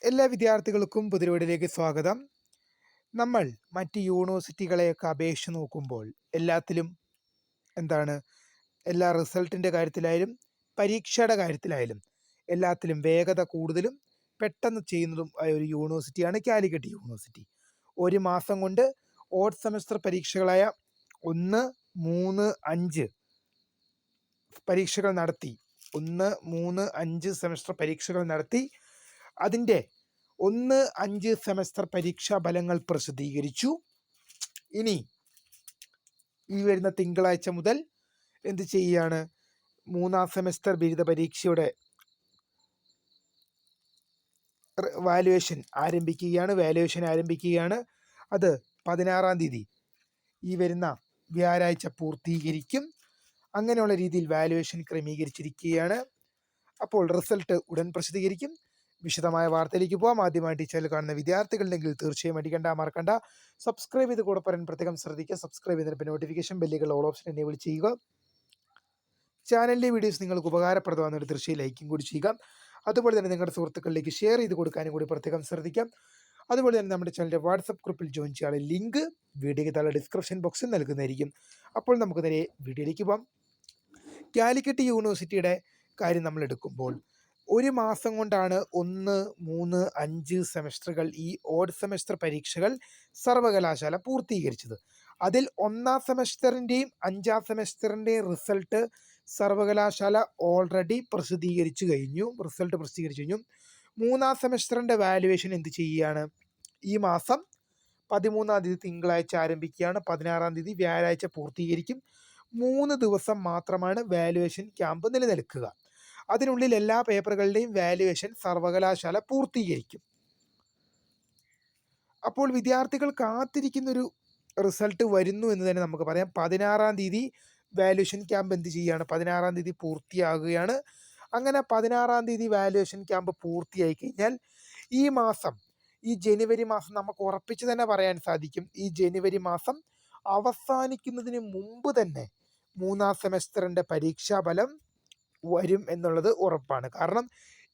എല്ലാ വിദ്യാർത്ഥികൾക്കും പുതിയവീഡിയോയിലേക്ക് സ്വാഗതം. നമ്മൾ മറ്റ് യൂണിവേഴ്സിറ്റികളെയൊക്കെ അപേക്ഷിച്ച് നോക്കുമ്പോൾ എല്ലാത്തിലും എന്താണ് എല്ലാ റിസൾട്ടിൻ്റെ കാര്യത്തിലായാലും പരീക്ഷയുടെ കാര്യത്തിലായാലും എല്ലാത്തിലും വേഗത കൂടുതലും പെട്ടെന്ന് ചെയ്യുന്നതും ആയ ഒരു യൂണിവേഴ്സിറ്റിയാണ് കാലിക്കറ്റ് യൂണിവേഴ്സിറ്റി. ഒരു മാസം കൊണ്ട് ഓഡ് സെമസ്റ്റർ പരീക്ഷകളായ 1, 3, 5 പരീക്ഷകൾ നടത്തി 1, 3, 5 സെമസ്റ്റർ പരീക്ഷകൾ നടത്തി അതിൻ്റെ 1, 5 സെമസ്റ്റർ പരീക്ഷാ ഫലങ്ങൾ പ്രസിദ്ധീകരിച്ചു. ഇനി ഈ വരുന്ന തിങ്കളാഴ്ച മുതൽ എന്ത് ചെയ്യുകയാണ്, 3ാം സെമസ്റ്റർ ബിരുദ പരീക്ഷയുടെ വാല്യുവേഷൻ ആരംഭിക്കുകയാണ്. അത് 16ാം തീയതി ഈ വരുന്ന വ്യാഴാഴ്ച പൂർത്തീകരിക്കും. അങ്ങനെയുള്ള രീതിയിൽ വാല്യുവേഷൻ ക്രമീകരിച്ചിരിക്കുകയാണ്. അപ്പോൾ റിസൾട്ട് ഉടൻ പ്രസിദ്ധീകരിക്കും. വിശദമായ വാർത്തയിലേക്ക് പോകാം. ആദ്യമായിട്ട് ഈ ചാനൽ കാണുന്ന വിദ്യാർത്ഥികളുണ്ടെങ്കിൽ തീർച്ചയായും മറക്കണ്ട സബ്സ്ക്രൈബ് ചെയ്ത് കൂടെ പറയാൻ പ്രത്യേകം ശ്രദ്ധിക്കുക. സബ്സ്ക്രൈബ് ചെയ്തതിന് നോട്ടിഫിക്കേഷൻ ബെല്ലുകൾ ഓൾ ഓപ്ഷൻ എനേബിൾ ചെയ്യുക. ചാനലിലെ വീഡിയോസ് നിങ്ങൾക്ക് ഉപകാരപ്രദമാകുന്ന തീർച്ചയായും ലൈക്കും കൂടി ചെയ്യുക. അതുപോലെ തന്നെ നിങ്ങളുടെ സുഹൃത്തുക്കളിലേക്ക് ഷെയർ ചെയ്ത് കൊടുക്കാനും കൂടി പ്രത്യേകം ശ്രദ്ധിക്കാം. അതുപോലെ തന്നെ നമ്മുടെ ചാനലിൻ്റെ വാട്സപ്പ് ഗ്രൂപ്പിൽ ജോയിൻ ചെയ്യാനുള്ള ലിങ്ക് വീഡിയോയ്ക്ക് താഴെ ഡിസ്ക്രിപ്ഷൻ ബോക്സിൽ നൽകുന്നതായിരിക്കും. അപ്പോൾ നമുക്ക് നേരെ വീഡിയോയിലേക്ക് പോകാം. കാലിക്കറ്റ് യൂണിവേഴ്സിറ്റിയുടെ കാര്യം നമ്മൾ എടുക്കുമ്പോൾ ഒരു മാസം കൊണ്ടാണ് 1, 3, 5 സെമസ്റ്ററുകൾ ഈ ഓഡ് സെമസ്റ്റർ പരീക്ഷകൾ സർവകലാശാല പൂർത്തീകരിച്ചത്. അതിൽ 1ാം സെമസ്റ്ററിൻ്റെയും 5ാം സെമസ്റ്ററിൻ്റെയും റിസൾട്ട് സർവകലാശാല ഓൾറെഡി പ്രസിദ്ധീകരിച്ചു കഴിഞ്ഞു. 3ാം സെമസ്റ്ററിൻ്റെ വാല്യുവേഷൻ എന്ത് ചെയ്യുകയാണ്, ഈ മാസം 13ാം തീയതി തിങ്കളാഴ്ച ആരംഭിക്കുകയാണ്. 16ാം തീയതി വ്യാഴാഴ്ച പൂർത്തീകരിക്കും. 3 ദിവസം മാത്രമാണ് വാല്യുവേഷൻ ക്യാമ്പ് നിലനിൽക്കുക. അതിനുള്ളിൽ എല്ലാ പേപ്പറുകളുടെയും വാല്യുവേഷൻ സർവകലാശാല പൂർത്തീകരിക്കും. അപ്പോൾ വിദ്യാർത്ഥികൾ കാത്തിരിക്കുന്നൊരു റിസൾട്ട് വരുന്നു എന്ന് തന്നെ നമുക്ക് പറയാം. 16ാം തീയതി വാല്യുവേഷൻ ക്യാമ്പ് എന്ത് ചെയ്യുകയാണ്, 16ാം തീയതി പൂർത്തിയാകുകയാണ്. അങ്ങനെ 16ാം തീയതി വാല്യുവേഷൻ ക്യാമ്പ് പൂർത്തിയായി കഴിഞ്ഞാൽ ഈ ജനുവരി മാസം നമുക്ക് ഉറപ്പിച്ച് തന്നെ പറയാൻ സാധിക്കും, ഈ ജനുവരി മാസം അവസാനിക്കുന്നതിന് മുമ്പ് തന്നെ 3ാം സെമസ്റ്ററിൻ്റെ പരീക്ഷാഫലം വരും എന്നുള്ളത് ഉറപ്പാണ്. കാരണം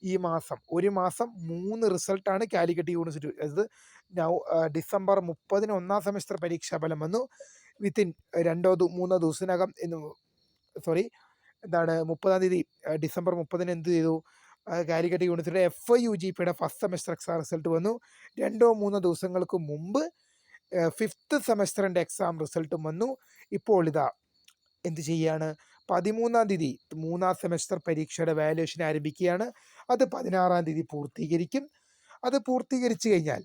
ഈ മാസം ഒരു മാസം 3 റിസൾട്ടാണ് കാലിക്കറ്റ് യൂണിവേഴ്സിറ്റി. അതായത് ഡിസംബർ 30-ന് 1ാം സെമസ്റ്റർ പരീക്ഷാഫലം വന്നു. വിത്തിൻ 2-3 ദിവസത്തിനകം 30ാം തീയതി ഡിസംബർ 30-ന് എന്ത് ചെയ്തു, കാലിക്കറ്റ് യൂണിവേഴ്സിറ്റിയുടെ FIUGPയുടെ ഫസ്റ്റ് സെമസ്റ്റർ എക്സാം റിസൾട്ട് വന്നു. 2-3 ദിവസങ്ങൾക്ക് മുമ്പ് 5th സെമസ്റ്ററിൻ്റെ എക്സാം റിസൾട്ടും വന്നു. ഇപ്പോൾ ഇതാ എന്ത് ചെയ്യുകയാണ്, 13ാം തീയതി 3ാം സെമസ്റ്റർ പരീക്ഷയുടെ വാല്യുവേഷൻ ആരംഭിക്കുകയാണ്. അത് 16ാം തീയതി പൂർത്തീകരിക്കും. അത് പൂർത്തീകരിച്ചു കഴിഞ്ഞാൽ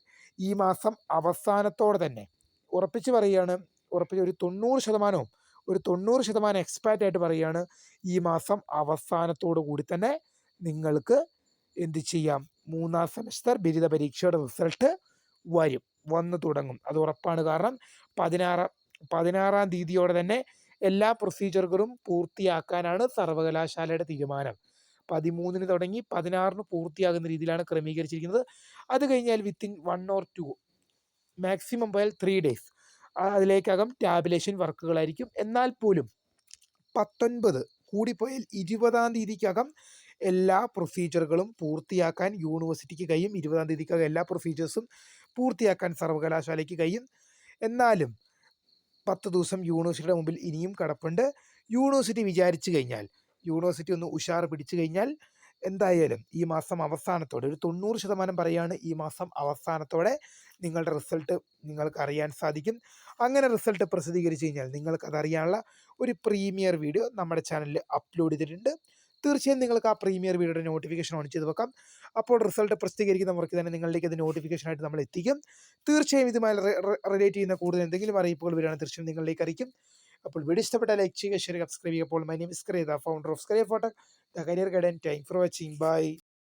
ഈ മാസം അവസാനത്തോടെ തന്നെ ഉറപ്പിച്ച് പറയുകയാണ്, ഒരു 90% എക്സ്പാക്റ്റ് പറയുകയാണ്, ഈ മാസം അവസാനത്തോടു കൂടി തന്നെ നിങ്ങൾക്ക് എന്ത് ചെയ്യാം, 3ാം സെമസ്റ്റർ ബിരുദ പരീക്ഷയുടെ റിസൾട്ട് വന്നു തുടങ്ങും. അത് ഉറപ്പാണ്. കാരണം 16ാം തീയതിയോടെ തന്നെ എല്ലാ പ്രൊസീജിയറുകളും പൂർത്തിയാക്കാനാണ് സർവകലാശാലയുടെ തീരുമാനം. 13-ന് തുടങ്ങി 16-ന് പൂർത്തിയാകുന്ന രീതിയിലാണ് ക്രമീകരിച്ചിരിക്കുന്നത്. അത് കഴിഞ്ഞാൽ വിത്തിൻ 1 or 2 മാക്സിമം പോയാൽ 3 days അതിലേക്കകം ടാബുലേഷൻ വർക്കുകളായിരിക്കും. എന്നാൽ പോലും 19 കൂടിപ്പോയാൽ 20ാം തീയതിക്കകം എല്ലാ പ്രൊസീജിയറുകളും പൂർത്തിയാക്കാൻ യൂണിവേഴ്സിറ്റിക്ക് കഴിയും. 20ാം തീയതിക്കകം എല്ലാ പ്രൊസീജിയേഴ്സും പൂർത്തിയാക്കാൻ സർവകലാശാലയ്ക്ക് കഴിയും. എന്നാലും 10 ദിവസം യൂണിവേഴ്സിറ്റിയുടെ മുമ്പിൽ ഇനിയും കിടപ്പുണ്ട്. യൂണിവേഴ്സിറ്റി വിചാരിച്ചു കഴിഞ്ഞാൽ, യൂണിവേഴ്സിറ്റി ഒന്ന് ഉഷാർ പിടിച്ചു കഴിഞ്ഞാൽ എന്തായാലും ഈ മാസം അവസാനത്തോടെ, ഒരു 90% പറയുകയാണ്, ഈ മാസം അവസാനത്തോടെ നിങ്ങളുടെ റിസൾട്ട് നിങ്ങൾക്ക് അറിയാൻ സാധിക്കും. അങ്ങനെ റിസൾട്ട് പ്രസിദ്ധീകരിച്ച് കഴിഞ്ഞാൽ നിങ്ങൾക്കതറിയാനുള്ള ഒരു പ്രീമിയർ വീഡിയോ നമ്മുടെ ചാനലിൽ അപ്ലോഡ് ചെയ്തിട്ടുണ്ട്. തീർച്ചയായും നിങ്ങൾക്ക് ആ പ്രീമിയർ വീഡിയോയുടെ നോട്ടിഫിക്കേഷൻ ഓൺ ചെയ്ത് വെക്കാം. അപ്പോൾ റിസൾട്ട് പ്രസിദ്ധീകരിക്കുന്നവർക്ക് തന്നെ നിങ്ങളിലേക്ക് അത് നോട്ടിഫിക്കേഷനായിട്ട് നമ്മൾ എത്തിക്കും. തീർച്ചയായും ഇതുമായി റിലേറ്റ് ചെയ്യുന്ന കൂടുതൽ എന്തെങ്കിലും അറിയിപ്പുകൾ വരികയാണെങ്കിൽ തീർച്ചയായും നിങ്ങളിലേക്ക് അറിയിക്കും. അപ്പോൾ വീഡിയോ ഇഷ്ടപ്പെട്ടാൽ ലൈക്ക് ചെയ്യുക, ഷെയർ, സബ്സ്ക്രൈബ് ചെയ്യുക. അപ്പോൾ my name is Kretha, founder of scribe photo, the career guide and thank for watching. By.